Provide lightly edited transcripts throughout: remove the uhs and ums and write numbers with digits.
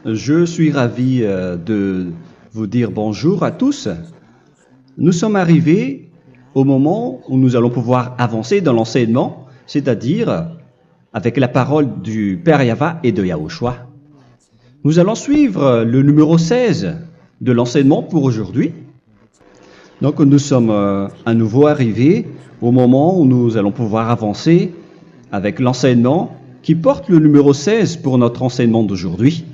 Je suis ravi de vous dire bonjour à tous. Nous sommes arrivés au moment où nous allons pouvoir avancer dans l'enseignement, c'est-à-dire avec la parole du Père Yava et de Yahushua. Nous allons suivre le numéro 16 de l'enseignement pour aujourd'hui. Donc nous sommes à nouveau arrivés au moment où nous allons pouvoir avancer avec l'enseignement qui porte le numéro 16 pour notre enseignement d'aujourd'hui.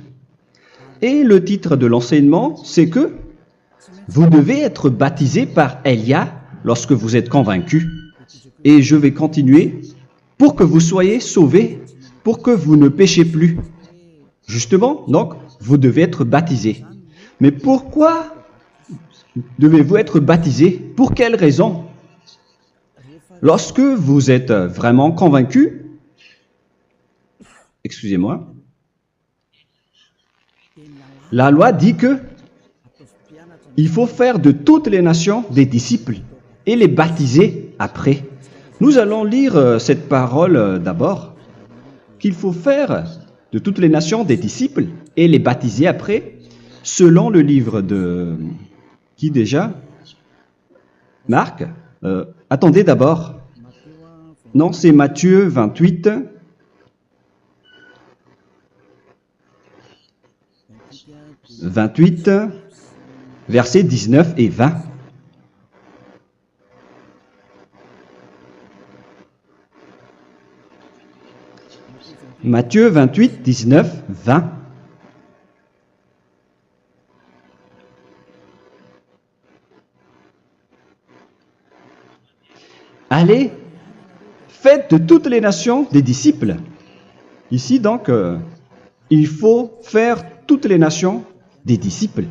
Et le titre de l'enseignement, c'est que vous devez être baptisé par Elia lorsque vous êtes convaincu. Et je vais continuer pour que vous soyez sauvés, pour que vous ne péchez plus. Justement, donc, vous devez être baptisé. Mais pourquoi devez-vous être baptisé? Pour quelle raison? Lorsque vous êtes vraiment convaincu, excusez-moi, la loi dit que il faut faire de toutes les nations des disciples et les baptiser après. Nous allons lire cette parole d'abord, qu'il faut faire de toutes les nations des disciples et les baptiser après, selon le livre de... Qui déjà? Marc. Attendez d'abord. Non, c'est Matthieu 28. Versets 19 et 20. Matthieu 28, 19, 20. Allez, faites de toutes les nations des disciples. Ici, donc, il faut faire toutes les nations des disciples.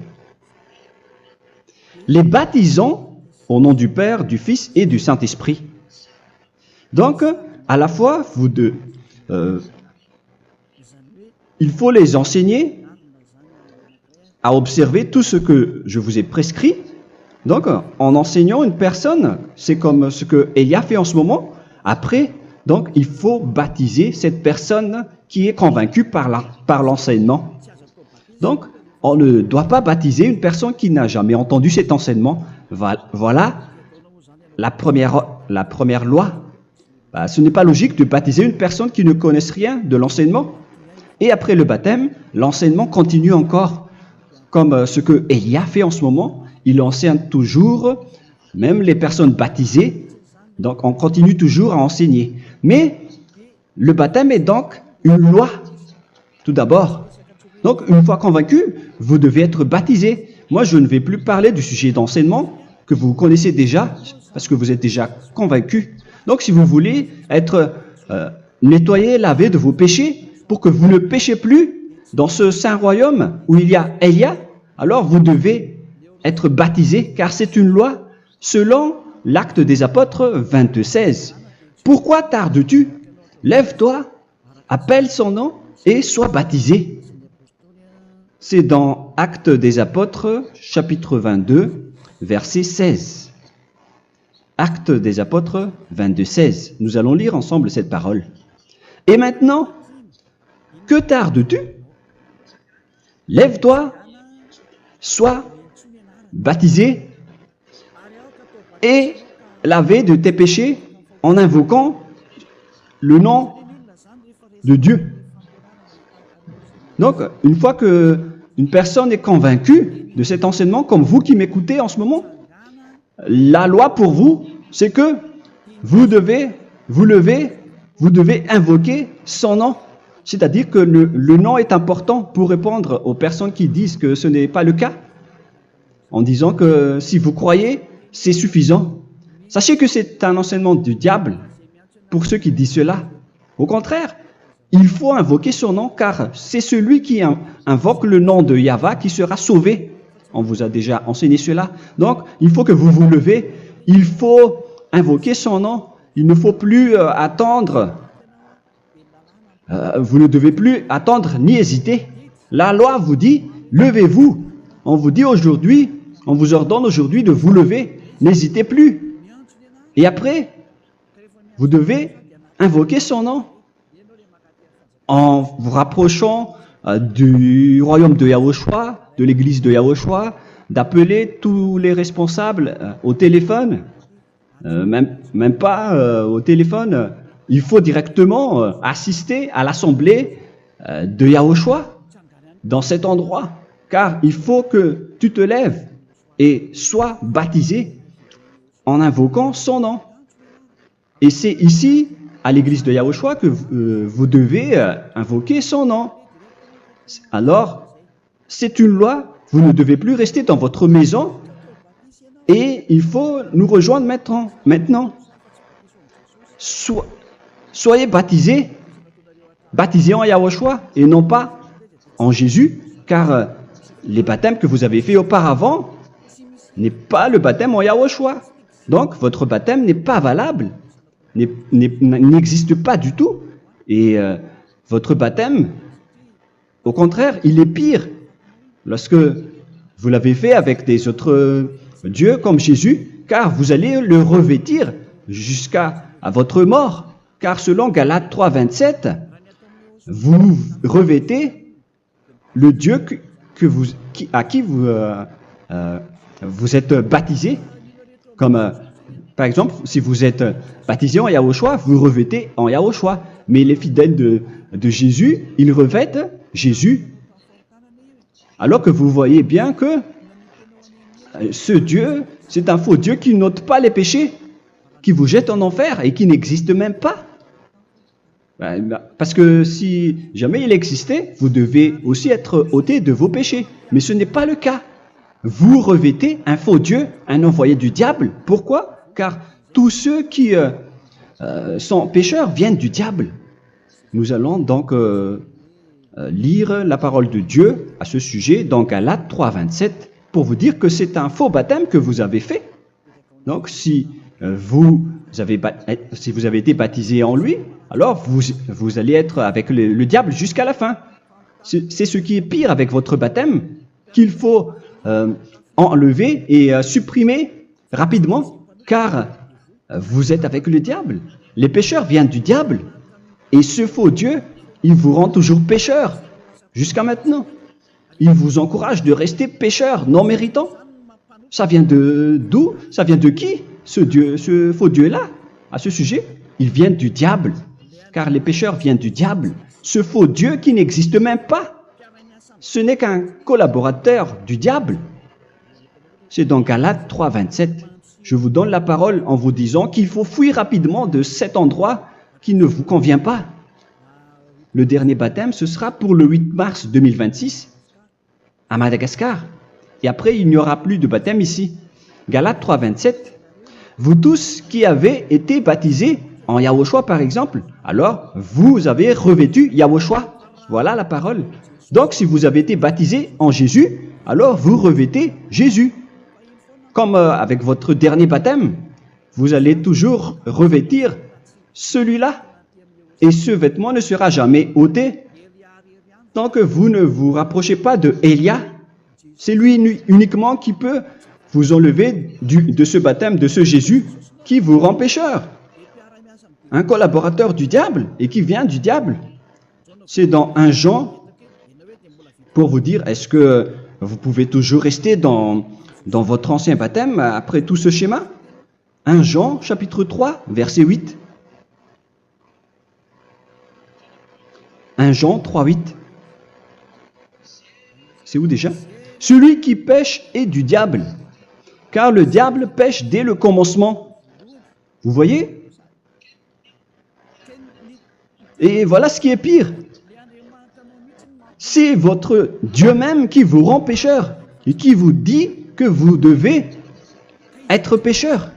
Les baptisons au nom du Père, du Fils et du Saint-Esprit. Donc, à la fois, il faut les enseigner à observer tout ce que je vous ai prescrit. Donc, en enseignant une personne, c'est comme ce que Elia fait en ce moment. Après, donc, il faut baptiser cette personne qui est convaincue par l'enseignement. Donc, on ne doit pas baptiser une personne qui n'a jamais entendu cet enseignement. Voilà la première loi. Ce n'est pas logique de baptiser une personne qui ne connaisse rien de l'enseignement. Et après le baptême, l'enseignement continue encore, comme ce que Elia fait en ce moment. Il enseigne toujours, même les personnes baptisées. Donc, on continue toujours à enseigner. Mais le baptême est donc une loi, tout d'abord. Donc, une fois convaincu, vous devez être baptisé. Moi, je ne vais plus parler du sujet d'enseignement que vous connaissez déjà, parce que vous êtes déjà convaincu. Donc, si vous voulez être nettoyé, lavé de vos péchés, pour que vous ne péchez plus dans ce saint royaume où il y a Elia, alors vous devez être baptisé, car c'est une loi selon l'Acte des Apôtres 22:16. Pourquoi tardes-tu? Lève-toi, appelle son nom et sois baptisé. C'est dans Actes des Apôtres, chapitre 22, verset 16. Actes des Apôtres 22:16. Nous allons lire ensemble cette parole. Et maintenant, que tardes-tu? Lève-toi, sois baptisé et lavé de tes péchés en invoquant le nom de Dieu. Donc, une fois qu'une personne est convaincue de cet enseignement, comme vous qui m'écoutez en ce moment, la loi pour vous, c'est que vous devez invoquer son nom. C'est-à-dire que le nom est important pour répondre aux personnes qui disent que ce n'est pas le cas, en disant que si vous croyez, c'est suffisant. Sachez que c'est un enseignement du diable pour ceux qui disent cela. Au contraire, il faut invoquer son nom, car c'est celui qui invoque le nom de Yahva qui sera sauvé. On vous a déjà enseigné cela. Donc, il faut que vous vous levez, il faut invoquer son nom. Il ne faut plus attendre. Vous ne devez plus attendre ni hésiter. La loi vous dit, levez-vous. On vous dit aujourd'hui, on vous ordonne aujourd'hui de vous lever. N'hésitez plus. Et après, vous devez invoquer son nom en vous rapprochant du royaume de Yahushua, de l'église de Yahushua, d'appeler tous les responsables au téléphone, même pas au téléphone, il faut directement assister à l'assemblée de Yahushua dans cet endroit, car il faut que tu te lèves et sois baptisé en invoquant son nom. Et c'est ici, à l'église de Yahushua, que vous devez invoquer son nom. Alors, c'est une loi, vous ne devez plus rester dans votre maison et il faut nous rejoindre maintenant. Soyez baptisés en Yahushua et non pas en Jésus, car les baptêmes que vous avez faits auparavant n'est pas le baptême en Yahushua. Donc, votre baptême n'est pas valable, n'existe pas du tout. Et votre baptême, au contraire, il est pire. Lorsque vous l'avez fait avec des autres dieux comme Jésus, car vous allez le revêtir jusqu'à votre mort. Car selon Galates 3, 27, vous revêtez le Dieu à qui vous êtes baptisé. Comme par exemple, si vous êtes baptisé en Yahushua, vous revêtez en Yahushua. Mais les fidèles de Jésus, ils revêtent Jésus. Alors que vous voyez bien que ce Dieu, c'est un faux Dieu qui n'ôte pas les péchés, qui vous jette en enfer et qui n'existe même pas. Parce que si jamais il existait, vous devez aussi être ôté de vos péchés. Mais ce n'est pas le cas. Vous revêtez un faux Dieu, un envoyé du diable. Pourquoi? Car tous ceux qui sont pécheurs viennent du diable. Nous allons donc lire la parole de Dieu à ce sujet dans Galates 3, 27 pour vous dire que c'est un faux baptême que vous avez fait. Donc si vous avez été baptisé en lui, alors vous allez être avec le diable jusqu'à la fin. C'est ce qui est pire avec votre baptême qu'il faut enlever et supprimer rapidement, car vous êtes avec le diable. Les pécheurs viennent du diable. Et ce faux Dieu, il vous rend toujours pécheur, jusqu'à maintenant. Il vous encourage de rester pécheur, non méritant. Ça vient d'où? Ça vient de qui, ce faux Dieu-là? À ce sujet, ils viennent du diable, car les pécheurs viennent du diable. Ce faux Dieu qui n'existe même pas. Ce n'est qu'un collaborateur du diable. C'est dans Galates 3, 27. Je vous donne la parole en vous disant qu'il faut fuir rapidement de cet endroit qui ne vous convient pas. Le dernier baptême, ce sera pour le 8 mars 2026 à Madagascar. Et après, il n'y aura plus de baptême ici. Galates 3, 27. Vous tous qui avez été baptisés en Yahushua, par exemple, alors vous avez revêtu Yahushua. Voilà la parole. Donc, si vous avez été baptisés en Jésus, alors vous revêtez Jésus. Comme avec votre dernier baptême, vous allez toujours revêtir celui-là. Et ce vêtement ne sera jamais ôté tant que vous ne vous rapprochez pas de Élia. C'est lui uniquement qui peut vous enlever de ce baptême, de ce Jésus qui vous rend pécheur. Un collaborateur du diable et qui vient du diable. C'est dans 1 Jean, pour vous dire, est-ce que vous pouvez toujours rester dans votre ancien baptême après tout ce schéma? 1 Jean, chapitre 3, verset 8. 1 Jean 3, 8. C'est où déjà? Celui qui pêche est du diable, car le diable pêche dès le commencement. Vous voyez? Et voilà ce qui est pire. C'est votre Dieu même qui vous rend pécheur et qui vous dit que vous devez être pécheur.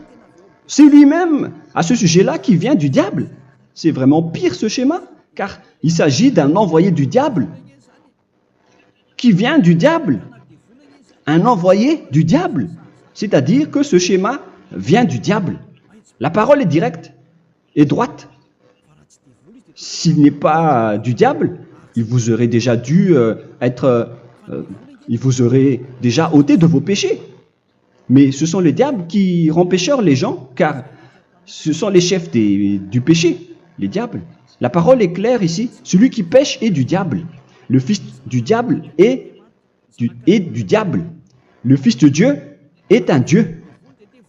C'est lui-même, à ce sujet-là, qui vient du diable. C'est vraiment pire ce schéma, car il s'agit d'un envoyé du diable qui vient du diable. Un envoyé du diable. C'est-à-dire que ce schéma vient du diable. La parole est directe et droite. S'il n'est pas du diable, il vous aurait déjà dû il vous aurait déjà ôté de vos péchés. Mais ce sont les diables qui rendent pécheurs les gens, car ce sont les chefs du péché, les diables. La parole est claire ici. Celui qui pêche est du diable. le fils du diable est du diable. Le fils de Dieu est un Dieu.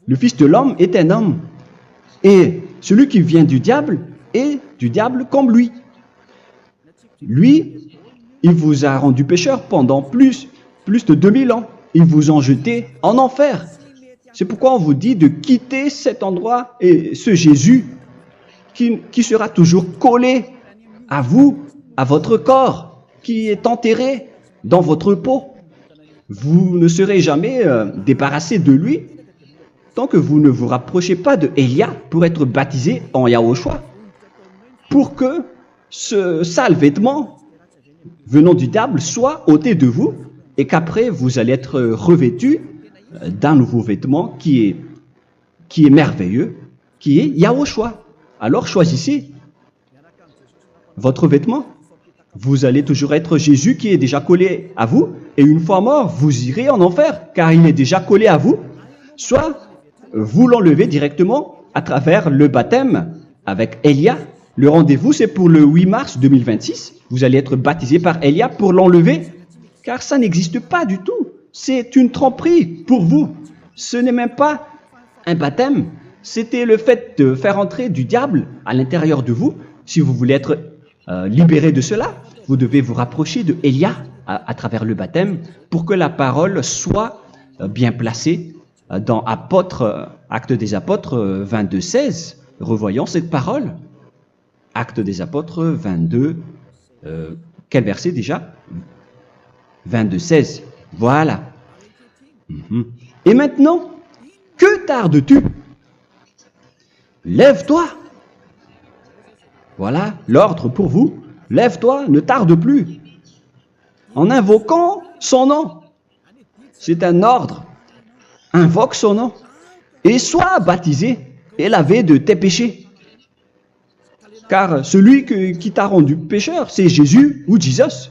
Le fils de l'homme est un homme. Et celui qui vient du diable est du diable comme lui. Lui, il vous a rendu pécheur pendant plus de 2000 ans. Il vous a jeté en enfer. C'est pourquoi on vous dit de quitter cet endroit et ce Jésus qui sera toujours collé à vous, à votre corps, qui est enterré dans votre peau. Vous ne serez jamais débarrassé de lui tant que vous ne vous rapprochez pas de Élia pour être baptisé en Yahushua, pour que ce sale vêtement venant du diable soit ôté de vous et qu'après vous allez être revêtu d'un nouveau vêtement qui est merveilleux, qui est Yahushua. Alors choisissez votre vêtement. Vous allez toujours être Jésus qui est déjà collé à vous, et une fois mort, vous irez en enfer, car il est déjà collé à vous. Soit vous l'enlevez directement à travers le baptême avec Élia. Le rendez-vous, c'est pour le 8 mars 2026. Vous allez être baptisé par Élia pour l'enlever, car ça n'existe pas du tout. C'est une tromperie pour vous. Ce n'est même pas un baptême. C'était le fait de faire entrer du diable à l'intérieur de vous. Si vous voulez être libéré de cela, vous devez vous rapprocher de Élia à travers le baptême pour que la parole soit bien placée dans Actes des Apôtres 22:16. Revoyons cette parole. Actes des Apôtres 22, quel verset déjà? 22:16. Voilà. Et maintenant, que tardes-tu? Lève-toi. Voilà l'ordre pour vous. Lève-toi, ne tarde plus. En invoquant son nom. C'est un ordre. Invoque son nom. Et sois baptisé et lavé de tes péchés. Car celui qui t'a rendu pécheur, c'est Jésus ou Jesus.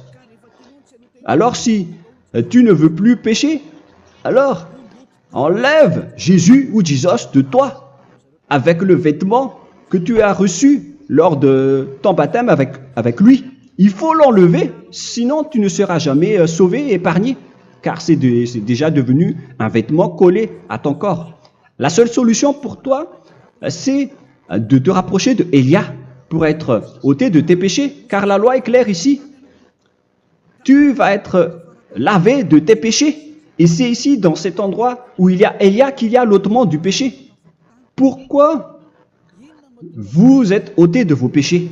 Alors si tu ne veux plus pécher, alors enlève Jésus ou Jesus de toi avec le vêtement que tu as reçu lors de ton baptême avec lui. Il faut l'enlever, sinon tu ne seras jamais sauvé, épargné, car c'est déjà devenu un vêtement collé à ton corps. La seule solution pour toi, c'est de te rapprocher de Élia pour être ôté de tes péchés, car la loi est claire ici. Tu vas être lavé de tes péchés, et c'est ici, dans cet endroit où il y a Élia, qu'il y a l'ôtement du péché. Pourquoi vous êtes ôté de vos péchés?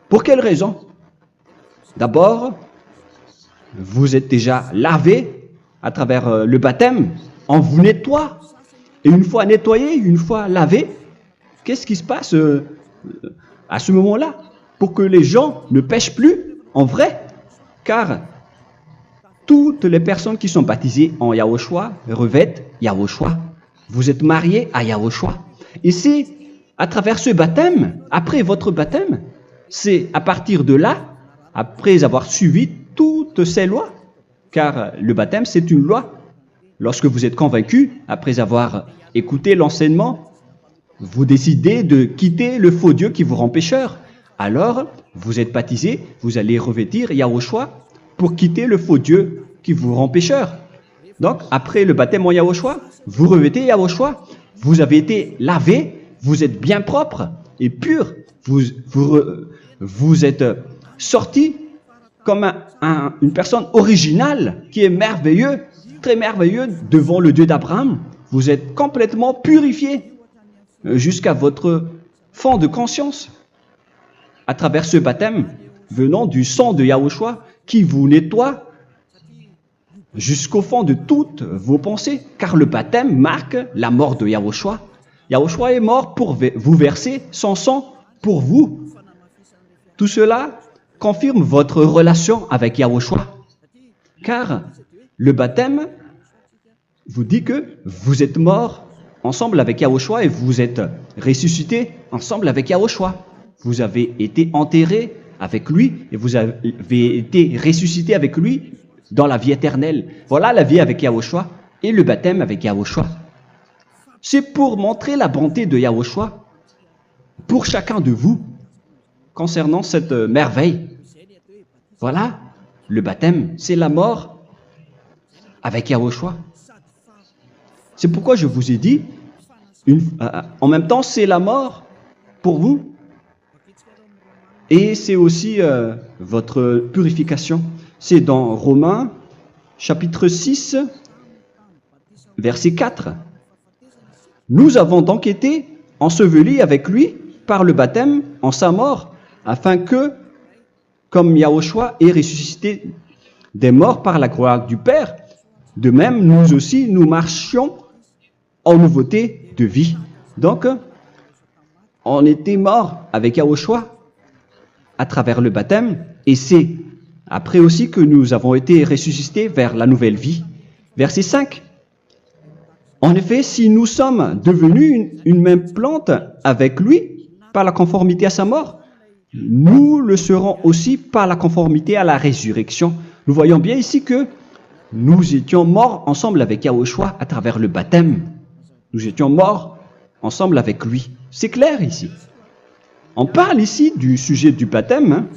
Pour quelle raison? D'abord, vous êtes déjà lavé à travers le baptême. On vous nettoie. Et une fois nettoyé, une fois lavé, qu'est-ce qui se passe à ce moment-là? Pour que les gens ne pêchent plus en vrai. Car toutes les personnes qui sont baptisées en Yahushua revêtent Yahushua. Vous êtes mariés à Yahushua. Et c'est à travers ce baptême, après votre baptême, c'est à partir de là, après avoir suivi toutes ces lois, car le baptême c'est une loi. Lorsque vous êtes convaincu, après avoir écouté l'enseignement, vous décidez de quitter le faux Dieu qui vous rend pécheur. Alors, vous êtes baptisé, vous allez revêtir Yahushua pour quitter le faux Dieu qui vous rend pécheur. Donc, après le baptême en Yahushua, vous revêtez Yahushua, vous avez été lavé, vous êtes bien propre et pur, vous êtes sorti comme une personne originale qui est merveilleux, très merveilleux devant le Dieu d'Abraham. Vous êtes complètement purifié jusqu'à votre fond de conscience à travers ce baptême venant du sang de Yahushua qui vous nettoie jusqu'au fond de toutes vos pensées, car le baptême marque la mort de Yahushua. Yahushua est mort pour vous verser son sang pour vous. Tout cela confirme votre relation avec Yahushua, car le baptême vous dit que vous êtes mort ensemble avec Yahushua et vous êtes ressuscité ensemble avec Yahushua. Vous avez été enterré avec lui et vous avez été ressuscité avec lui dans la vie éternelle. Voilà la vie avec Yahushua et le baptême avec Yahushua. C'est pour montrer la bonté de Yahushua pour chacun de vous concernant cette merveille. Voilà le baptême, c'est la mort avec Yahushua. C'est pourquoi je vous ai dit, en même temps, c'est la mort pour vous et c'est aussi votre purification. C'est dans Romains, chapitre 6, verset 4. Nous avons donc été ensevelis avec lui par le baptême en sa mort, afin que, comme Yahushua est ressuscité des morts par la gloire du Père, de même, nous aussi, nous marchions en nouveauté de vie. Donc, on était morts avec Yahushua à travers le baptême, et c'est après aussi que nous avons été ressuscités vers la nouvelle vie. Verset 5. En effet, si nous sommes devenus une même plante avec lui par la conformité à sa mort, nous le serons aussi par la conformité à la résurrection. Nous voyons bien ici que nous étions morts ensemble avec Yahushua à travers le baptême. Nous étions morts ensemble avec lui. C'est clair ici. On parle ici du sujet du baptême.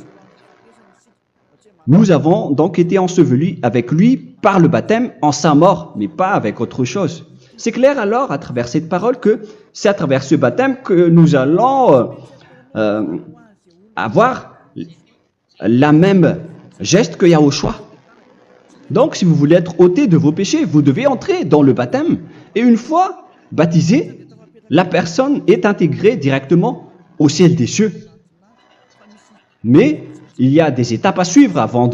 Nous avons donc été ensevelis avec lui par le baptême en sa mort, mais pas avec autre chose. C'est clair alors à travers cette parole que c'est à travers ce baptême que nous allons avoir la même geste que Yahushua. Donc, si vous voulez être ôté de vos péchés, vous devez entrer dans le baptême. Et une fois baptisé, la personne est intégrée directement au ciel des cieux. Mais il y a des étapes à suivre avant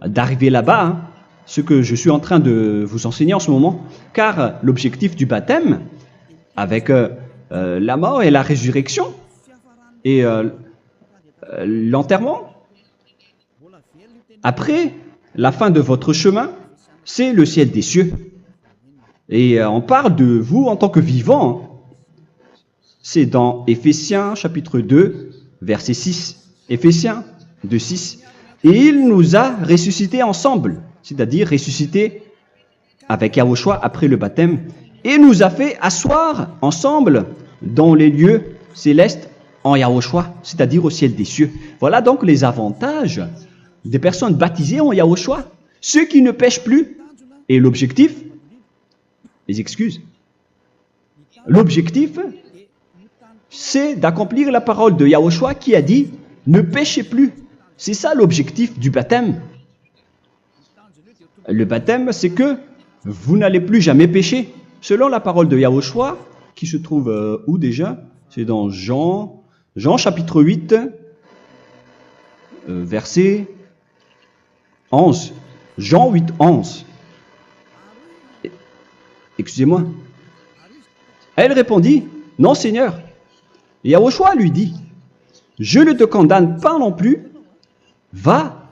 d'arriver là-bas, ce que je suis en train de vous enseigner en ce moment. Car l'objectif du baptême, avec la mort et la résurrection, et l'enterrement, après la fin de votre chemin, c'est le ciel des cieux. Et on parle de vous en tant que vivant. C'est dans Éphésiens chapitre 2, verset 6. Éphésiens 2, 6. Et il nous a ressuscités ensemble, c'est-à-dire ressuscités avec Yahushua après le baptême, et nous a fait asseoir ensemble dans les lieux célestes en Yahushua, c'est-à-dire au ciel des cieux. Voilà donc les avantages des personnes baptisées en Yahushua, ceux qui ne pêchent plus. Et l'objectif, les excuses, l'objectif, c'est d'accomplir la parole de Yahushua qui a dit « Ne péchez plus ». C'est ça l'objectif du baptême. Le baptême, c'est que vous n'allez plus jamais pécher. Selon la parole de Yahushua, qui se trouve où déjà? C'est dans Jean chapitre 8, verset 11. Jean 8, 11. Excusez-moi. Elle répondit, « Non, Seigneur. » Et Yahushua lui dit, « Je ne te condamne pas non plus. Va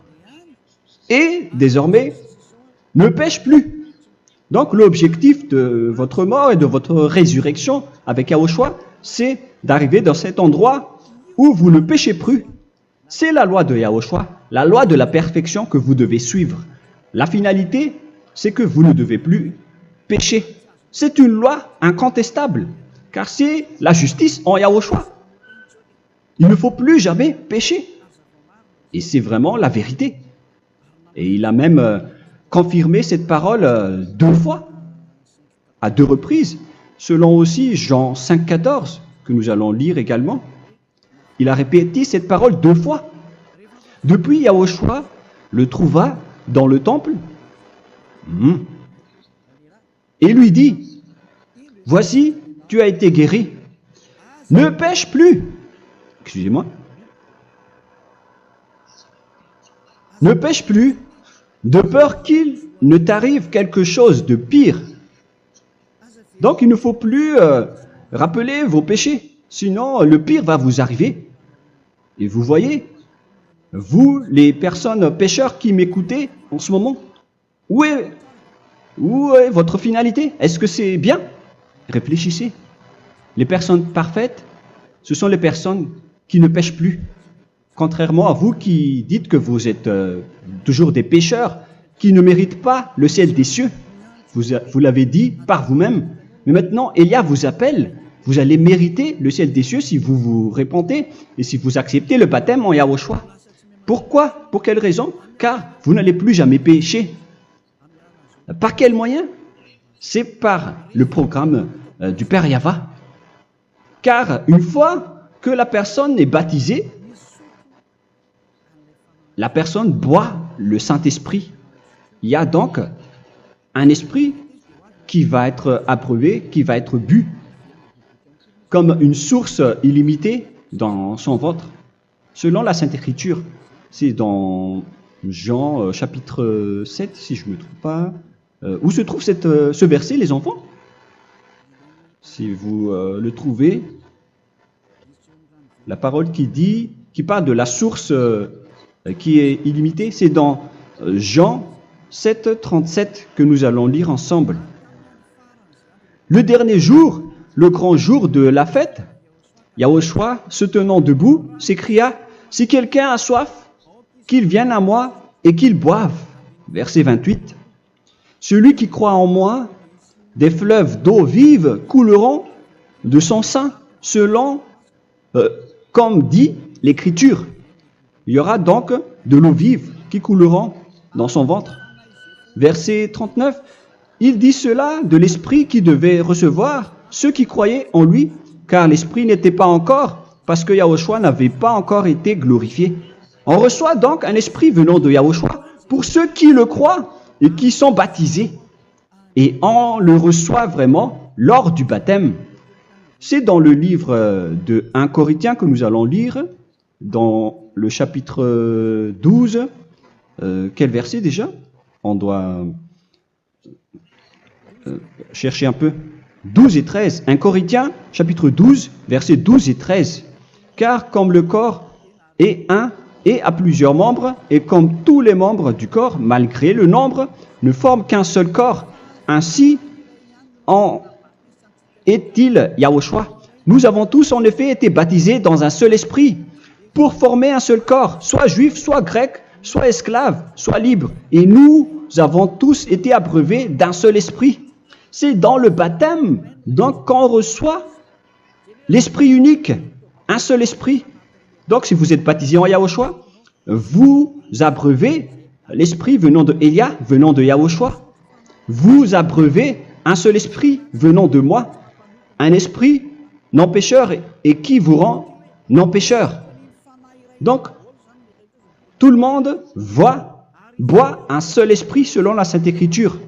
et désormais ne pêche plus. » Donc l'objectif de votre mort et de votre résurrection avec Yahushua, c'est d'arriver dans cet endroit où vous ne péchez plus. C'est la loi de Yahushua, la loi de la perfection que vous devez suivre. La finalité, c'est que vous ne devez plus pécher. C'est une loi incontestable, car c'est la justice en Yahushua. Il ne faut plus jamais pécher. Et c'est vraiment la vérité. Et il a même confirmé cette parole 2 fois, à 2 reprises, selon aussi Jean 5, 14, que nous allons lire également. Il a répété cette parole 2 fois. Depuis, Yahushua le trouva dans le temple et lui dit, « Voici, tu as été guéri. Ne pêche plus. » Excusez-moi. Ne pêche plus, de peur qu'il ne t'arrive quelque chose de pire. Donc, il ne faut plus rappeler vos péchés, sinon le pire va vous arriver. Et vous voyez, vous, les personnes pécheurs qui m'écoutez en ce moment, où est votre finalité? Est-ce que c'est bien? Réfléchissez. Les personnes parfaites, ce sont les personnes qui ne pêchent plus. Contrairement à vous qui dites que vous êtes toujours des pécheurs qui ne méritent pas le ciel des cieux. Vous l'avez dit par vous-même. Mais maintenant, Élia vous appelle. Vous allez mériter le ciel des cieux si vous vous repentez et si vous acceptez le baptême en Yahushua. Pourquoi? Pour quelle raison? Car vous n'allez plus jamais pécher. Par quel moyen? C'est par le programme du Père Yahva. Car une fois que la personne est baptisée, la personne boit le Saint-Esprit. Il y a donc un esprit qui va être approuvé, qui va être bu, comme une source illimitée dans son ventre, selon la Sainte Écriture. C'est dans Jean chapitre 7, si je ne me trompe pas. Où se trouve ce verset, les enfants? Si vous le trouvez, la parole qui parle de la source qui est illimitée, c'est dans Jean 7, 37 que nous allons lire ensemble. Le dernier jour, le grand jour de la fête, Yahushua, se tenant debout, s'écria, « Si quelqu'un a soif, qu'il vienne à moi et qu'il boive. » Verset 28. « Celui qui croit en moi, des fleuves d'eau vive couleront de son sein, selon, comme dit l'Écriture. » Il y aura donc de l'eau vive qui couleront dans son ventre. Verset 39. Il dit cela de l'Esprit qui devait recevoir ceux qui croyaient en lui, car l'Esprit n'était pas encore, parce que Yahushua n'avait pas encore été glorifié. On reçoit donc un Esprit venant de Yahushua pour ceux qui le croient et qui sont baptisés. Et on le reçoit vraiment lors du baptême. C'est dans le livre de 1 Corinthiens que nous allons lire, dans le chapitre 12. Quel verset déjà? On doit chercher un peu. 12 et 13. 1 Corinthiens, chapitre 12, versets 12 et 13. Car comme le corps est un et a plusieurs membres, et comme tous les membres du corps, malgré le nombre, ne forment qu'un seul corps, ainsi en est-il Yahushua. Nous avons tous en effet été baptisés dans un seul esprit, pour former un seul corps, soit juif, soit grec, soit esclave, soit libre. Et nous avons tous été abreuvés d'un seul esprit. C'est dans le baptême, donc, qu'on reçoit l'esprit unique, un seul esprit. Donc, si vous êtes baptisé en Yahushua, vous abreuvez l'esprit venant de Elia, venant de Yahushua. Vous abreuvez un seul esprit venant de moi, un esprit non pécheur et qui vous rend non pécheur. Donc, tout le monde boit un seul esprit selon la Sainte Écriture.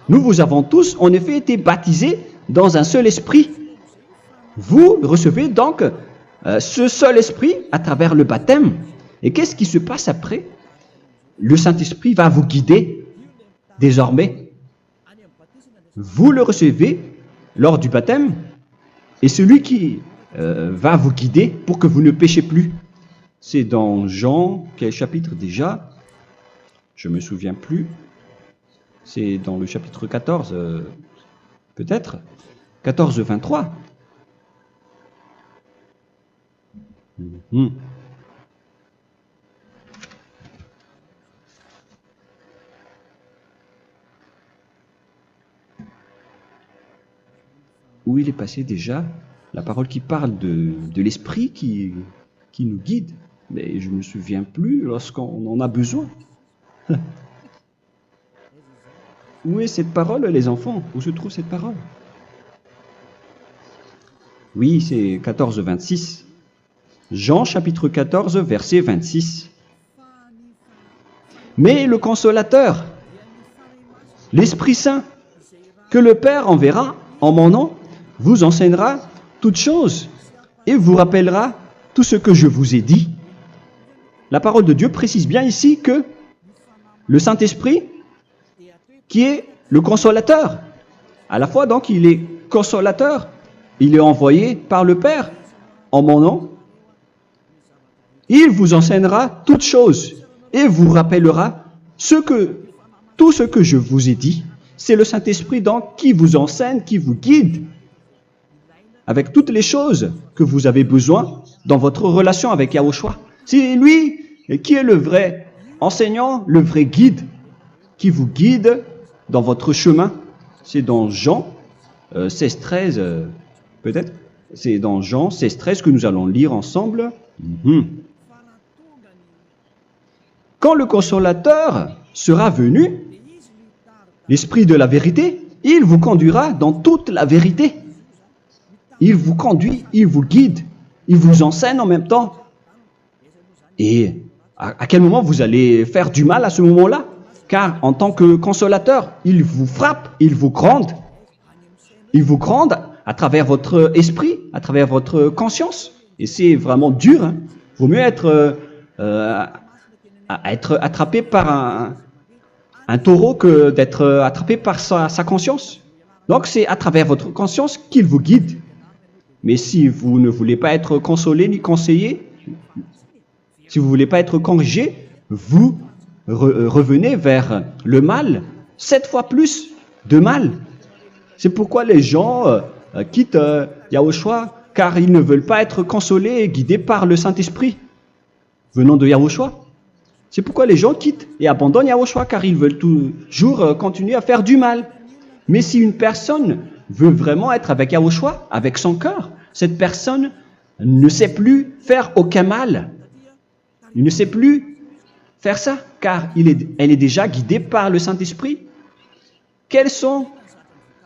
Nous vous avons tous en effet été baptisés dans un seul esprit. Vous recevez donc ce seul esprit à travers le baptême. Et qu'est-ce qui se passe après? Le Saint-Esprit va vous guider désormais. Vous le recevez lors du baptême et celui qui va vous guider pour que vous ne péchez plus. C'est dans Jean, quel chapitre déjà? Je ne me souviens plus. C'est dans le chapitre 14, peut-être. 14, 23. Où il est passé déjà la parole qui parle de l'esprit qui nous guide. Mais je ne me souviens plus lorsqu'on en a besoin. Où est cette parole, les enfants? Où se trouve cette parole? Oui, c'est 14, 26. Jean, chapitre 14, verset 26. Mais le Consolateur, l'Esprit Saint, que le Père enverra en mon nom, vous enseignera toutes choses et vous rappellera tout ce que je vous ai dit. La parole de Dieu précise bien ici que le Saint-Esprit, qui est le consolateur, à la fois donc il est consolateur, il est envoyé par le Père en mon nom, il vous enseignera toutes choses et vous rappellera tout ce que je vous ai dit. C'est le Saint-Esprit donc qui vous enseigne, qui vous guide avec toutes les choses que vous avez besoin dans votre relation avec Yahushua. C'est lui qui est le vrai enseignant, le vrai guide, qui vous guide dans votre chemin. C'est dans Jean 16, 13, peut-être. C'est dans Jean 16, 13 que nous allons lire ensemble. quand le consolateur sera venu, l'Esprit de la vérité, il vous conduira dans toute la vérité. Il vous conduit, il vous guide, il vous enseigne en même temps. Et à quel moment vous allez faire du mal à ce moment-là? Car en tant que consolateur, il vous frappe, il vous gronde. Il vous gronde à travers votre esprit, à travers votre conscience. Et c'est vraiment dur. Hein. Vaut mieux être attrapé par un taureau que d'être attrapé par sa conscience. Donc c'est à travers votre conscience qu'il vous guide. Mais si vous ne voulez pas être consolé ni conseillé, si vous ne voulez pas être corrigé, vous revenez vers le mal, 7 fois plus de mal. C'est pourquoi les gens quittent Yahushua, car ils ne veulent pas être consolés et guidés par le Saint-Esprit venant de Yahushua. C'est pourquoi les gens quittent et abandonnent Yahushua, car ils veulent toujours continuer à faire du mal. Mais si une personne veut vraiment être avec Yahushua, avec son cœur, cette personne ne sait plus faire aucun mal. Il ne sait plus faire ça, car elle est déjà guidée par le Saint-Esprit. Quels sont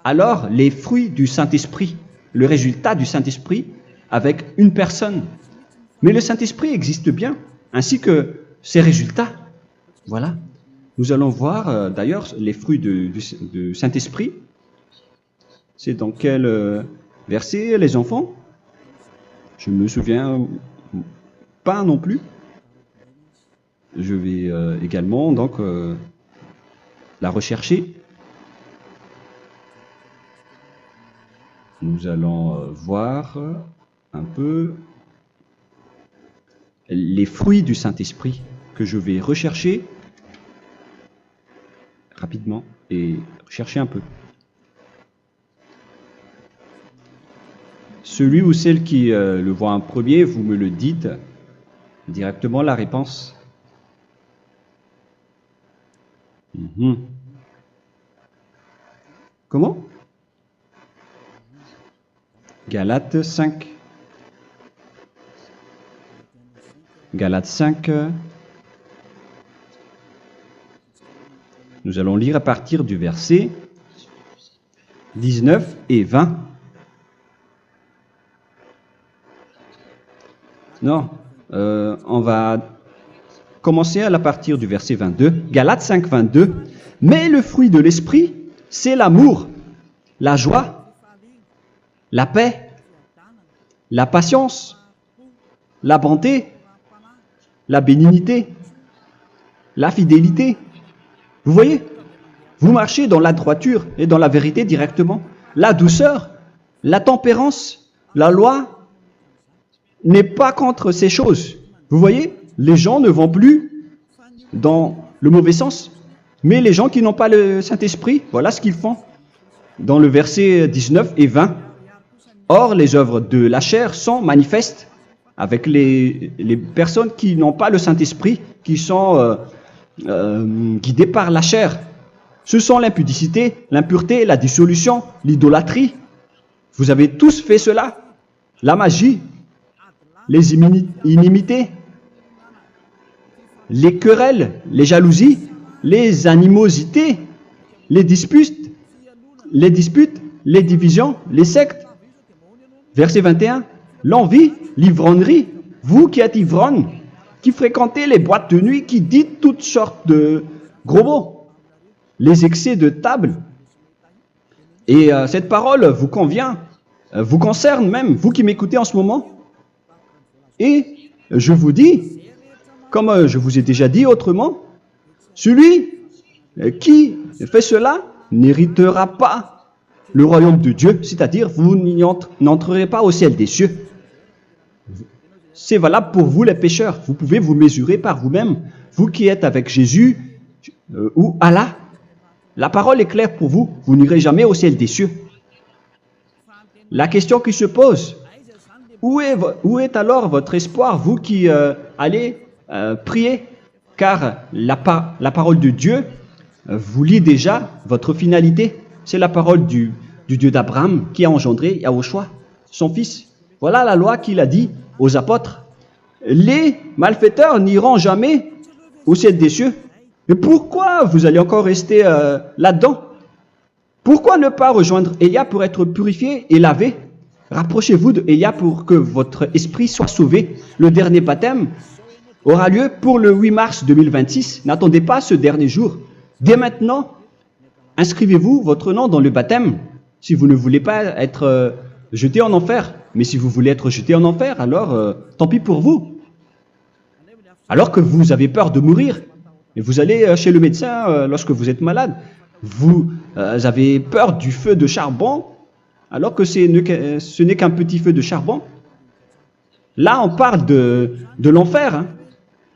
alors les fruits du Saint-Esprit, le résultat du Saint-Esprit avec une personne? Mais le Saint-Esprit existe bien, ainsi que ses résultats. Voilà. Nous allons voir d'ailleurs les fruits du Saint-Esprit. C'est dans quel verset, les enfants? Je ne me souviens pas non plus. Je vais également donc la rechercher. Nous allons voir un peu les fruits du Saint-Esprit que je vais rechercher rapidement et chercher un peu. Celui ou celle qui le voit en premier, vous me le dites directement la réponse. Comment? Galates 5. Galates 5. Nous allons lire à partir du verset 19 et 20. Non, on va commencer à partir du verset 22. Galates 5, 22. Mais le fruit de l'esprit, c'est l'amour, la joie, la paix, la patience, la bonté, la bénignité, la fidélité. Vous voyez? Vous marchez dans la droiture et dans la vérité directement. La douceur, la tempérance, la loi n'est pas contre ces choses. Vous voyez? Les gens ne vont plus dans le mauvais sens. Mais les gens qui n'ont pas le Saint-Esprit, voilà ce qu'ils font. Dans le verset 19 et 20. Or, les œuvres de la chair sont manifestes avec les personnes qui n'ont pas le Saint-Esprit, qui sont guidées par la chair. Ce sont l'impudicité, l'impureté, la dissolution, l'idolâtrie. Vous avez tous fait cela. La magie, les inimités, les querelles, les jalousies, les animosités, les disputes, les divisions, les sectes. Verset 21, l'envie, l'ivrognerie, vous qui êtes ivrognes, qui fréquentez les boîtes de nuit, qui dites toutes sortes de gros mots, les excès de table. Et cette parole vous convient, vous concerne même, vous qui m'écoutez en ce moment. Et je vous dis, comme je vous ai déjà dit autrement, celui qui fait cela n'héritera pas le royaume de Dieu, c'est-à-dire vous n'entrerez pas au ciel des cieux. C'est valable pour vous les pécheurs. Vous pouvez vous mesurer par vous-même. Vous qui êtes avec Jésus ou Allah, la parole est claire pour vous. Vous n'irez jamais au ciel des cieux. La question qui se pose, où est alors votre espoir, vous qui allez prier? Car la parole de Dieu vous lit déjà votre finalité. C'est la parole du Dieu d'Abraham qui a engendré Yahushua, son fils. Voilà la loi qu'il a dit aux apôtres. Les malfaiteurs n'iront jamais au ciel des cieux. Mais pourquoi vous allez encore rester là-dedans? Pourquoi ne pas rejoindre Élia pour être purifié et lavé? Rapprochez-vous d'Élia pour que votre esprit soit sauvé. Le dernier baptême aura lieu pour le 8 mars 2026. N'attendez pas ce dernier jour. Dès maintenant, inscrivez-vous votre nom dans le baptême si vous ne voulez pas être jeté en enfer. Mais si vous voulez être jeté en enfer, alors tant pis pour vous. Alors que vous avez peur de mourir, et vous allez chez le médecin lorsque vous êtes malade, vous avez peur du feu de charbon, alors que ce n'est qu'un petit feu de charbon. Là, on parle de l'enfer. Hein.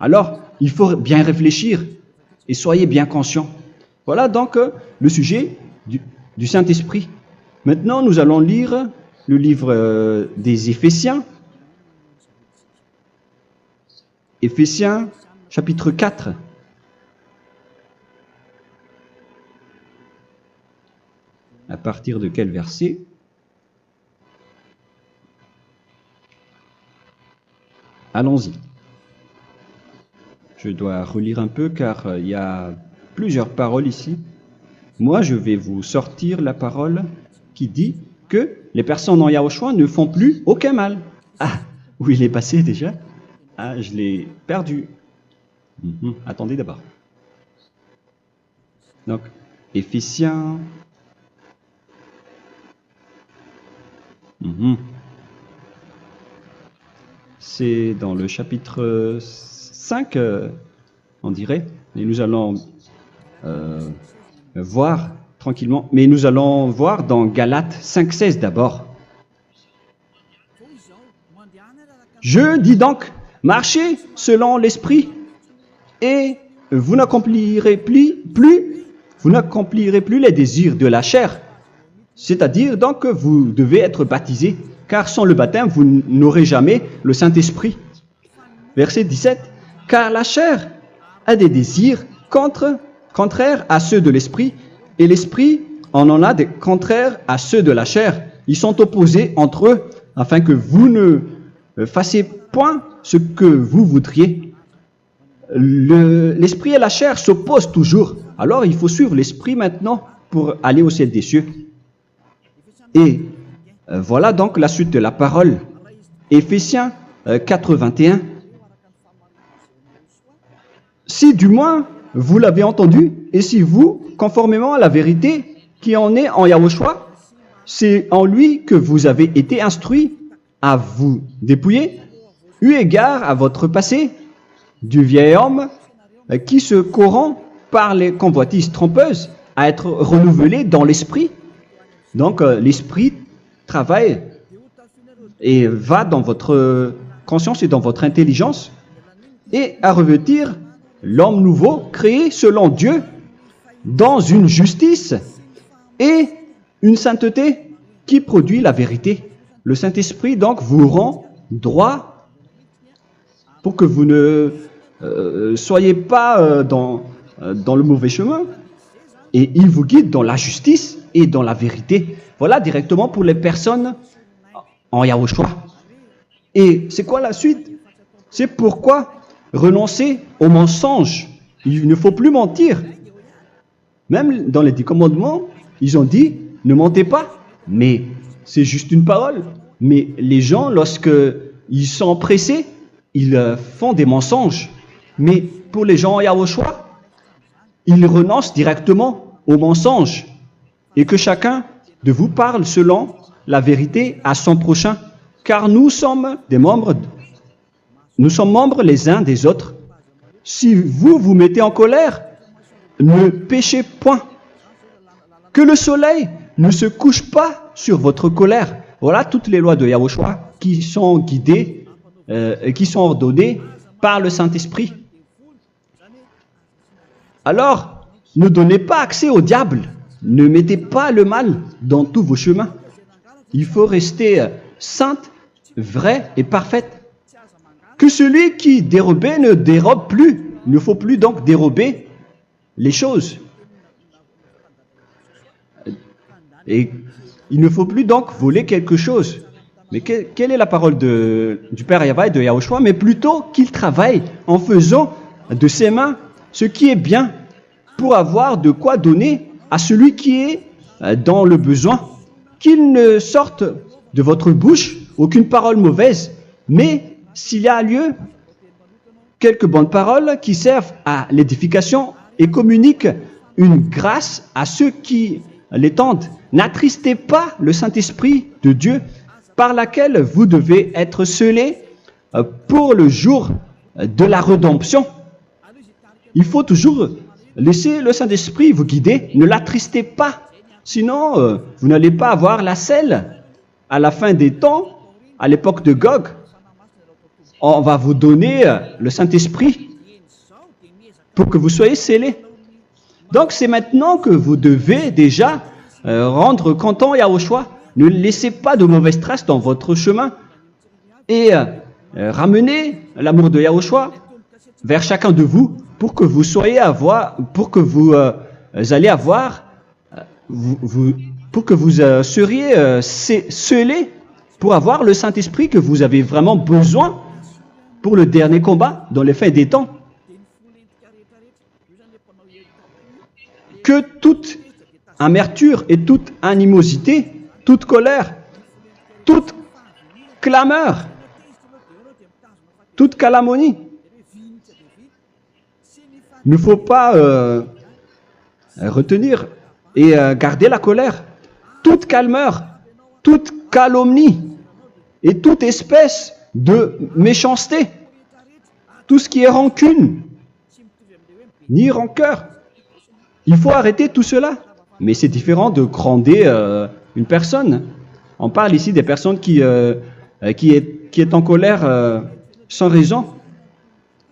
Alors, il faut bien réfléchir et soyez bien conscients. Voilà donc le sujet du Saint-Esprit. Maintenant, nous allons lire le livre des Éphésiens. Éphésiens, chapitre 4. À partir de quel verset? Allons-y. Je dois relire un peu car il y a plusieurs paroles ici. Moi, je vais vous sortir la parole qui dit que les personnes en Yahushua ne font plus aucun mal. Ah, où il est passé déjà? Ah, je l'ai perdu. Attendez d'abord. Donc, Éphésiens. C'est dans le chapitre 5, on dirait. Et nous allons voir tranquillement. Mais nous allons voir dans Galates 5,16 d'abord. Je dis donc, marchez selon l'esprit, et vous n'accomplirez plus les désirs de la chair. C'est-à-dire donc que vous devez être baptisé, car sans le baptême, vous n'aurez jamais le Saint-Esprit. Verset 17. Car la chair a des désirs contraires à ceux de l'esprit, et l'esprit en a des contraires à ceux de la chair. Ils sont opposés entre eux, afin que vous ne fassiez point ce que vous voudriez. L'esprit et la chair s'opposent toujours. Alors il faut suivre l'esprit maintenant pour aller au ciel des cieux. Et voilà donc la suite de la parole. Éphésiens 4, 21. Si du moins vous l'avez entendu, et si vous, conformément à la vérité qui en est en Yahushua, c'est en lui que vous avez été instruits à vous dépouiller, eu égard à votre passé, du vieil homme qui se corrompt par les convoitises trompeuses, à être renouvelé dans l'esprit. Donc l'esprit travaille et va dans votre conscience et dans votre intelligence, et à revêtir l'homme nouveau créé selon Dieu dans une justice et une sainteté qui produit la vérité. Le Saint-Esprit donc vous rend droit pour que vous ne soyez pas dans le mauvais chemin, et il vous guide dans la justice et dans la vérité. Voilà directement pour les personnes en Yahushua. Et c'est quoi la suite? C'est pourquoi renoncer au mensonge. Il ne faut plus mentir. Même dans les 10 commandements, ils ont dit ne mentez pas. Mais c'est juste une parole. Mais les gens, lorsque ils sont pressés, ils font des mensonges. Mais pour les gens en Yahushua, ils renoncent directement au mensonge. Et que chacun de vous parle selon la vérité à son prochain. Car nous sommes membres les uns des autres. Si vous vous mettez en colère, ne péchez point. Que le soleil ne se couche pas sur votre colère. Voilà toutes les lois de Yahushua qui sont guidées, qui sont ordonnées par le Saint-Esprit. Alors, ne donnez pas accès au diable. Ne mettez pas le mal dans tous vos chemins. Il faut rester sainte, vraie et parfaite. Que celui qui dérobait ne dérobe plus. Il ne faut plus donc dérober les choses. Et il ne faut plus donc voler quelque chose. Mais quelle est la parole du Père Yahweh et de Yahushua? Mais plutôt qu'il travaille en faisant de ses mains ce qui est bien pour avoir de quoi donner à celui qui est dans le besoin. Qu'il ne sorte de votre bouche aucune parole mauvaise, mais s'il y a lieu, quelques bonnes paroles qui servent à l'édification et communiquent une grâce à ceux qui l'étendent. N'attristez pas le Saint-Esprit de Dieu par laquelle vous devez être scellés pour le jour de la rédemption. Il faut toujours laisser le Saint-Esprit vous guider, ne l'attristez pas, sinon vous n'allez pas avoir la selle. À la fin des temps, à l'époque de Gog, on va vous donner le Saint-Esprit pour que vous soyez scellés. Donc c'est maintenant que vous devez déjà rendre content Yahushua. Ne laissez pas de mauvaises traces dans votre chemin et ramenez l'amour de Yahushua vers chacun de vous pour que vous soyez pour que vous seriez scellés pour avoir le Saint-Esprit que vous avez vraiment besoin pour le dernier combat dans les fins des temps. Que toute amertume et toute animosité, toute colère, toute clameur, toute calomnie, il ne faut pas retenir et garder la colère. Toute calmeur, toute calomnie et toute espèce de méchanceté, tout ce qui est rancune, ni rancœur. Il faut arrêter tout cela. Mais c'est différent de gronder une personne. On parle ici des personnes qui est en colère sans raison.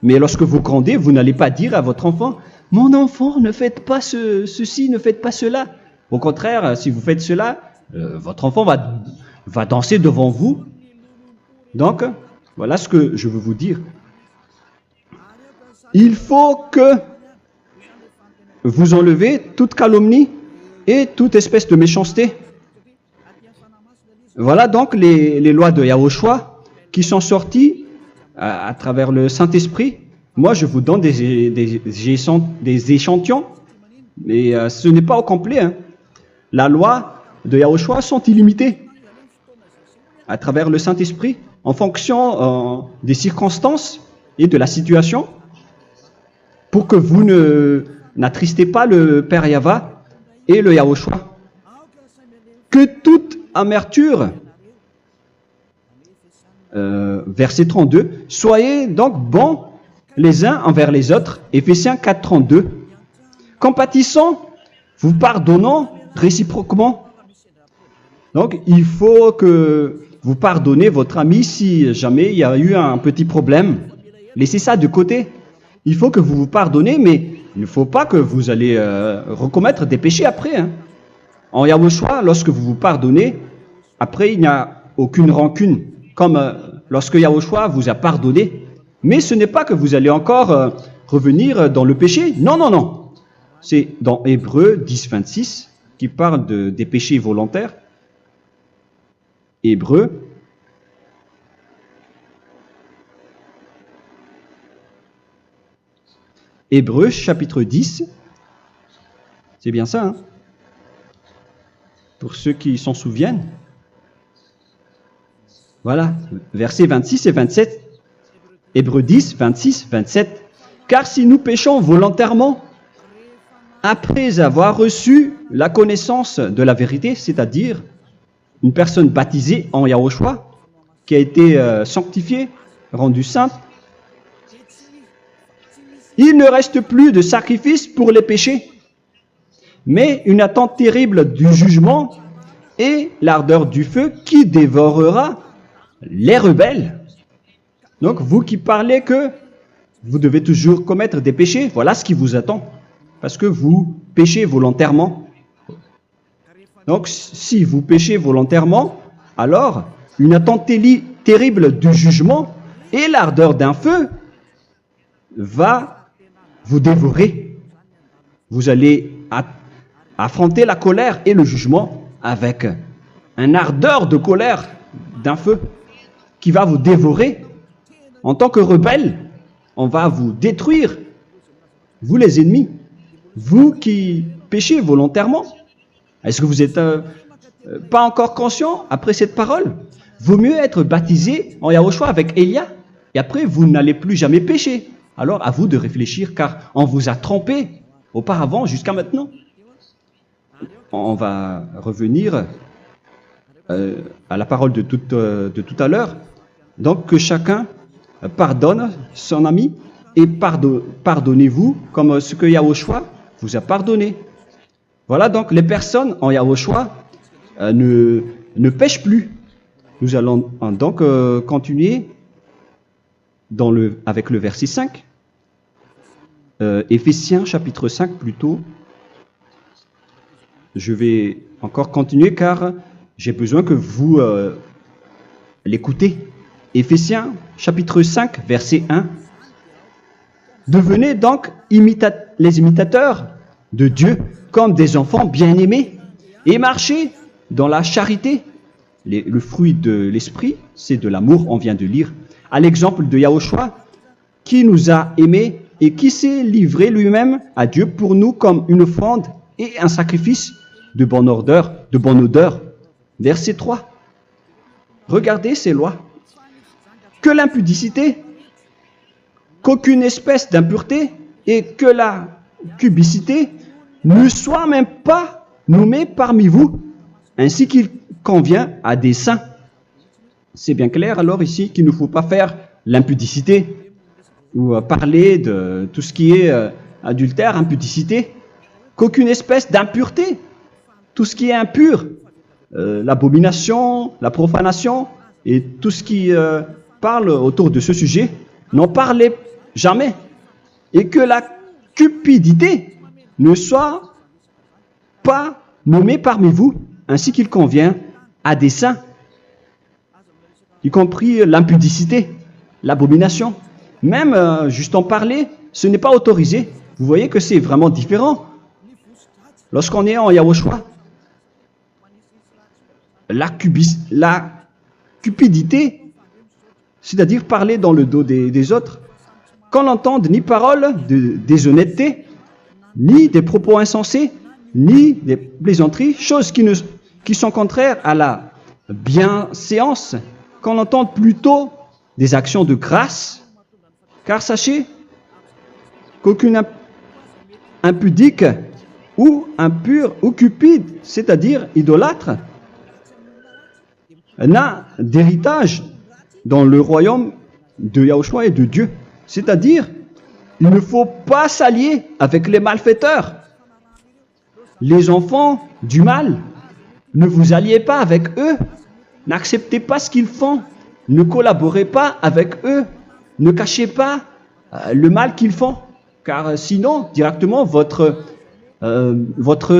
Mais lorsque vous grondez, vous n'allez pas dire à votre enfant « Mon enfant, ne faites pas ceci, ne faites pas cela ». Au contraire, si vous faites cela, votre enfant va danser devant vous. Donc, voilà ce que je veux vous dire. Il faut que vous enlevez toute calomnie et toute espèce de méchanceté. Voilà donc les lois de Yahushua qui sont sorties à travers le Saint-Esprit. Moi, je vous donne des échantillons, mais ce n'est pas au complet. Hein. La loi de Yahushua sont illimitées à travers le Saint-Esprit en fonction des circonstances et de la situation pour que vous n'attristez pas le Père Yahva et le Yahushua. Que toute amertume, verset 32, soyez donc bons les uns envers les autres, Éphésiens 4, 32, compatissant, vous pardonnant réciproquement. Donc, il faut que vous pardonnez votre ami si jamais il y a eu un petit problème. Laissez ça de côté. Il faut que vous vous pardonnez, mais il ne faut pas que vous allez recommettre des péchés après. Hein. En Yahushua, lorsque vous vous pardonnez, après il n'y a aucune rancune, comme lorsque Yahushua vous a pardonné. Mais ce n'est pas que vous allez encore revenir dans le péché. Non, non, non. C'est dans Hébreux 10, 26 qui parle des péchés volontaires. Hébreux. Hébreux chapitre 10. C'est bien ça, hein? Pour ceux qui s'en souviennent. Voilà, versets 26 et 27. Hébreux 10, 26, 27. Car si nous péchons volontairement, après avoir reçu la connaissance de la vérité, c'est-à-dire une personne baptisée en Yahushua, qui a été sanctifiée, rendue sainte, il ne reste plus de sacrifice pour les péchés, mais une attente terrible du jugement et l'ardeur du feu qui dévorera les rebelles. Donc, vous qui parlez que vous devez toujours commettre des péchés, voilà ce qui vous attend. Parce que vous péchez volontairement. Donc, si vous péchez volontairement, alors une attente terrible du jugement et l'ardeur d'un feu va vous dévorer. Vous allez affronter la colère et le jugement avec un ardeur de colère d'un feu qui va vous dévorer. En tant que rebelle, on va vous détruire vous les ennemis, vous qui péchez volontairement. Est-ce que vous n'êtes pas encore conscient après cette parole? Vaut mieux être baptisé en Yahushua avec Elia, et après vous n'allez plus jamais pécher. Alors à vous de réfléchir, car on vous a trompé auparavant jusqu'à maintenant. On va revenir à la parole de tout à l'heure. Donc que chacun pardonne son ami et pardonnez-vous comme ce que Yahushua vous a pardonné. Voilà donc les personnes en Yahushua ne pêchent plus. Nous allons donc continuer avec le verset 5. Éphésiens chapitre 5 plutôt. Je vais encore continuer car j'ai besoin que vous l'écoutez. Éphésiens chapitre 5 verset 1. Devenez donc les imitateurs de Dieu comme des enfants bien-aimés et marchez dans la charité. Le fruit de l'esprit, c'est de l'amour, on vient de lire, à l'exemple de Yahushua qui nous a aimés et qui s'est livré lui-même à Dieu pour nous comme une offrande et un sacrifice de bonne odeur. Verset 3. Regardez ces lois. Que l'impudicité, qu'aucune espèce d'impureté et que la cubicité ne soient même pas nommés parmi vous, ainsi qu'il convient à des saints. C'est bien clair alors ici qu'il ne faut pas faire l'impudicité ou parler de tout ce qui est adultère, impudicité, qu'aucune espèce d'impureté, tout ce qui est impur, l'abomination, la profanation et tout ce qui parle autour de ce sujet, n'en parlez jamais. Et que la cupidité ne soit pas nommée parmi vous, ainsi qu'il convient à des saints, y compris l'impudicité, l'abomination. Même juste en parler, ce n'est pas autorisé. Vous voyez que c'est vraiment différent. Lorsqu'on est en Yahushua, la cupidité, c'est-à-dire parler dans le dos des autres, qu'on n'entende ni parole de déshonnêteté, ni des propos insensés, ni des plaisanteries, choses qui sont contraires à la bienséance, qu'on entende plutôt des actions de grâce, car sachez qu'aucune impudique ou impure ou cupide, c'est-à-dire idolâtre, n'a d'héritage dans le royaume de Yahushua et de Dieu. C'est-à-dire, il ne faut pas s'allier avec les malfaiteurs. Les enfants du mal, ne vous alliez pas avec eux. N'acceptez pas ce qu'ils font. Ne collaborez pas avec eux. Ne cachez pas le mal qu'ils font. Car sinon, directement, votre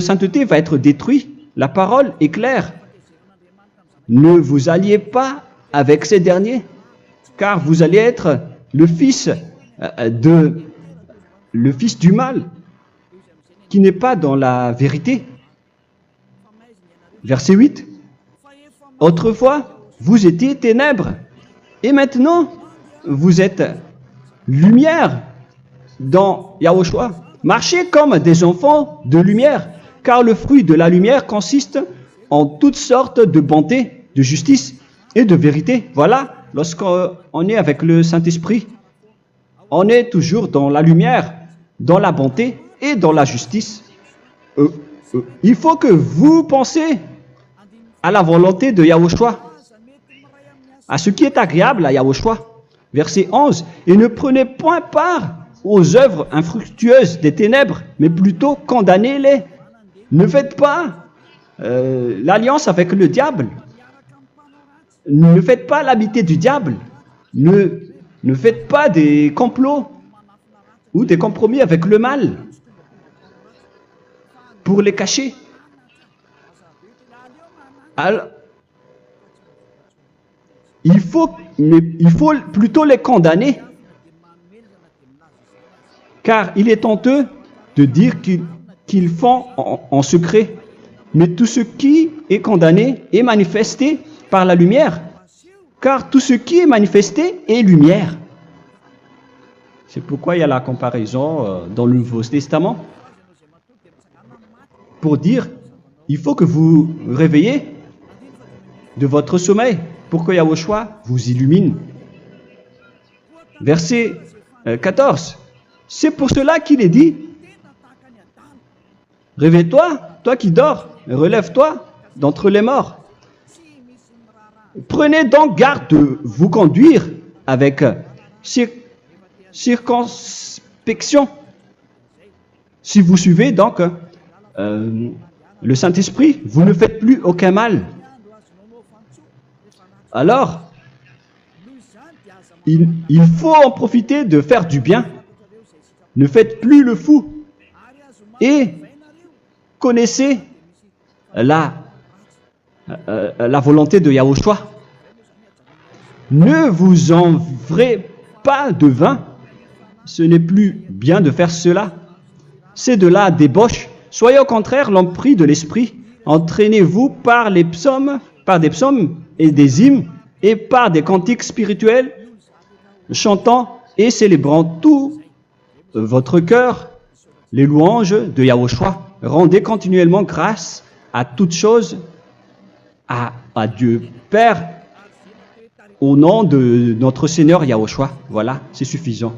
sainteté va être détruite. La parole est claire. Ne vous alliez pas avec ces derniers, car vous allez être le fils du mal, qui n'est pas dans la vérité. Verset 8. Autrefois, vous étiez ténèbres, et maintenant, vous êtes lumière dans Yahushua. Marchez comme des enfants de lumière, car le fruit de la lumière consiste en toutes sortes de bonté, de justice et de vérité. Voilà, lorsqu'on est avec le Saint-Esprit, on est toujours dans la lumière, dans la bonté et dans la justice. Il faut que vous pensiez à la volonté de Yahushua, à ce qui est agréable à Yahushua. Verset 11. Et ne prenez point part aux œuvres infructueuses des ténèbres, mais plutôt condamnez-les. Ne faites pas l'alliance avec le diable. Ne faites pas l'amitié du diable. Ne faites pas des complots ou des compromis avec le mal pour les cacher. Alors, il faut plutôt les condamner, car il est honteux de dire qu'ils font en secret. Mais tout ce qui est condamné est manifesté par la lumière, car tout ce qui est manifesté est lumière. C'est pourquoi il y a la comparaison dans le Nouveau Testament pour dire, il faut que vous réveillez de votre sommeil pour que Yahushua vous illumine. Verset 14. C'est pour cela qu'il est dit, réveille-toi, toi qui dors, relève-toi d'entre les morts. Prenez donc garde de vous conduire avec circonspection. Si vous suivez donc le Saint-Esprit, vous ne faites plus aucun mal. Alors, il faut en profiter de faire du bien. Ne faites plus le fou. Et connaissez la volonté de Yahushua. Ne vous envrez pas de vin. Ce n'est plus bien de faire cela. C'est de la débauche. Soyez au contraire l'empris de l'esprit. Entraînez-vous par des psaumes et des hymnes et par des cantiques spirituels, chantant et célébrant tout votre cœur les louanges de Yahushua. Rendez continuellement grâce à toutes choses à Dieu Père au nom de notre Seigneur Yahushua. Voilà, c'est suffisant.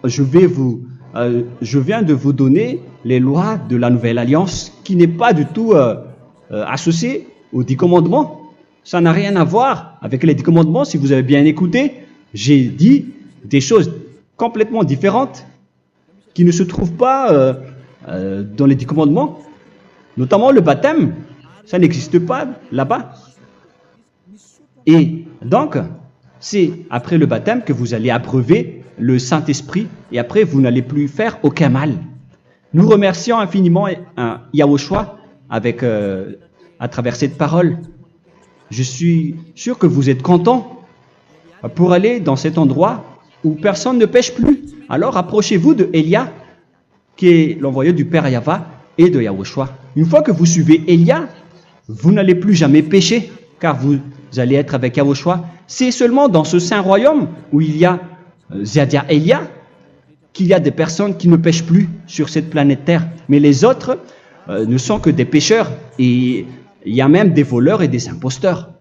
Je viens de vous donner les lois de la Nouvelle Alliance qui n'est pas du tout associée aux 10 commandements. Ça n'a rien à voir avec les 10 commandements. Si vous avez bien écouté, j'ai dit des choses complètement différentes qui ne se trouvent pas dans les 10 commandements. Notamment le baptême, ça n'existe pas là-bas. Et donc, c'est après le baptême que vous allez abreuver le Saint-Esprit et après vous n'allez plus faire aucun mal. Nous remercions infiniment Yahushua à travers cette parole. Je suis sûr que vous êtes contents pour aller dans cet endroit où personne ne pêche plus. Alors approchez-vous de Élia, qui est l'envoyé du Père Yahva et de Yahushua. Une fois que vous suivez Élia, vous n'allez plus jamais pécher, car vous allez être avec Yahushua. C'est seulement dans ce saint royaume où il y a Ziadia Elia qu'il y a des personnes qui ne pêchent plus sur cette planète Terre. Mais les autres ne sont que des pécheurs et il y a même des voleurs et des imposteurs.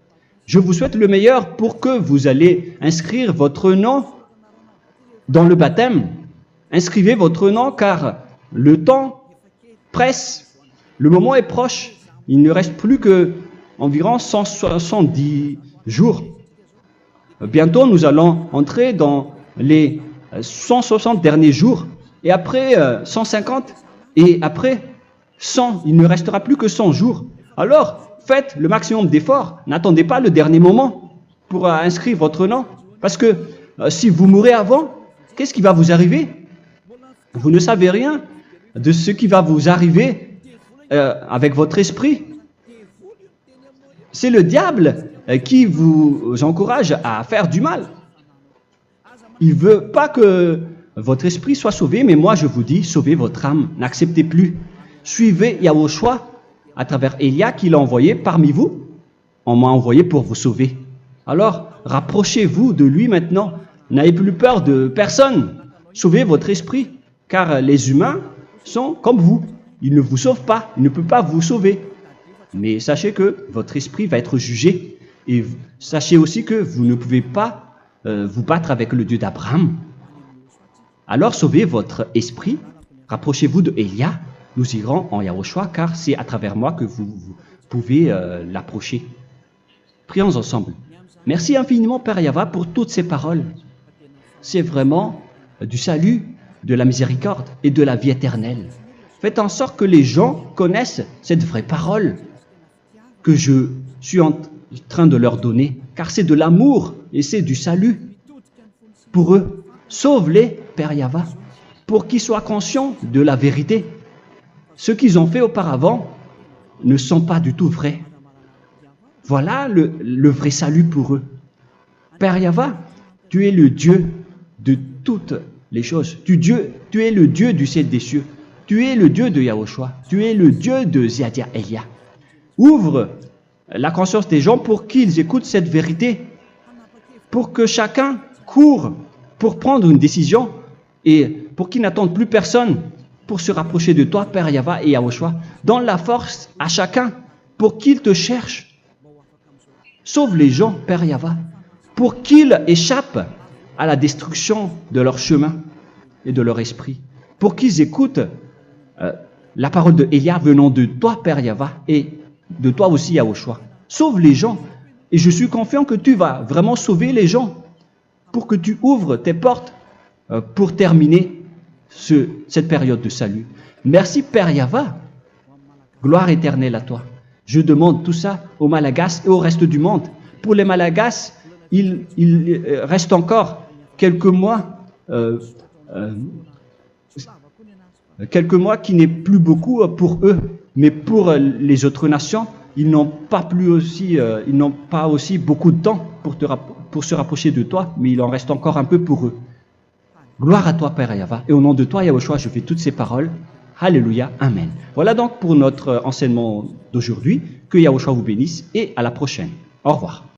Je vous souhaite le meilleur pour que vous allez inscrire votre nom dans le baptême. Inscrivez votre nom car le temps presse, le moment est proche. Il ne reste plus que environ 170 jours. Bientôt, nous allons entrer dans les 160 derniers jours, et après 150, et après 100. Il ne restera plus que 100 jours. Alors, faites le maximum d'efforts. N'attendez pas le dernier moment pour inscrire votre nom. Parce que si vous mourrez avant, qu'est-ce qui va vous arriver? Vous ne savez rien de ce qui va vous arriver avec votre esprit. C'est le diable qui vous encourage à faire du mal. Il ne veut pas que votre esprit soit sauvé, mais moi je vous dis, sauvez votre âme, n'acceptez plus. Suivez Yahushua à travers Élia qu'il a envoyé parmi vous. On m'a envoyé pour vous sauver. Alors, rapprochez-vous de lui maintenant. N'ayez plus peur de personne. Sauvez votre esprit, car les humains sont comme vous. Ils ne vous sauvent pas, ils ne peuvent pas vous sauver. Mais sachez que votre esprit va être jugé. Et sachez aussi que vous ne pouvez pas vous battre avec le Dieu d'Abraham. Alors sauvez votre esprit, rapprochez-vous de Élia, nous irons en Yahushua, car c'est à travers moi que vous pouvez l'approcher. Prions ensemble. Merci infiniment Père Yahva pour toutes ces paroles. C'est vraiment du salut, de la miséricorde et de la vie éternelle. Faites en sorte que les gens connaissent cette vraie parole que je suis en train de leur donner, car c'est de l'amour et c'est du salut pour eux. Sauve-les, Père Yahva, pour qu'ils soient conscients de la vérité. Ce qu'ils ont fait auparavant ne sont pas du tout vrais. Voilà le vrai salut pour eux. Père Yahva, tu es le Dieu de toutes les choses. Tu es le Dieu du ciel des cieux. Tu es le Dieu de Yahushua. Tu es le Dieu de Ziadia Elia. Ouvre la conscience des gens pour qu'ils écoutent cette vérité, pour que chacun court pour prendre une décision et pour qu'ils n'attendent plus personne pour se rapprocher de toi, Père Yahweh et Yahushua. Donne la force à chacun pour qu'ils te cherchent. Sauve les gens, Père Yahweh, pour qu'ils échappent à la destruction de leur chemin et de leur esprit, pour qu'ils écoutent la parole de Élia venant de toi, Père Yahweh, et de toi aussi, Yahushua. Sauve les gens, et je suis confiant que tu vas vraiment sauver les gens pour que tu ouvres tes portes pour terminer cette période de salut. Merci, Père Yahweh. Gloire éternelle à toi. Je demande tout ça aux Malagasy et au reste du monde. Pour les Malagasy, il reste encore quelques mois qui n'est plus beaucoup pour eux, mais pour les autres nations, ils n'ont pas aussi beaucoup de temps pour se rapprocher de toi, mais il en reste encore un peu pour eux. Gloire à toi, Père Yahweh, et au nom de toi, Yahushua, je fais toutes ces paroles. Alléluia, Amen. Voilà donc pour notre enseignement d'aujourd'hui. Que Yahushua vous bénisse et à la prochaine. Au revoir.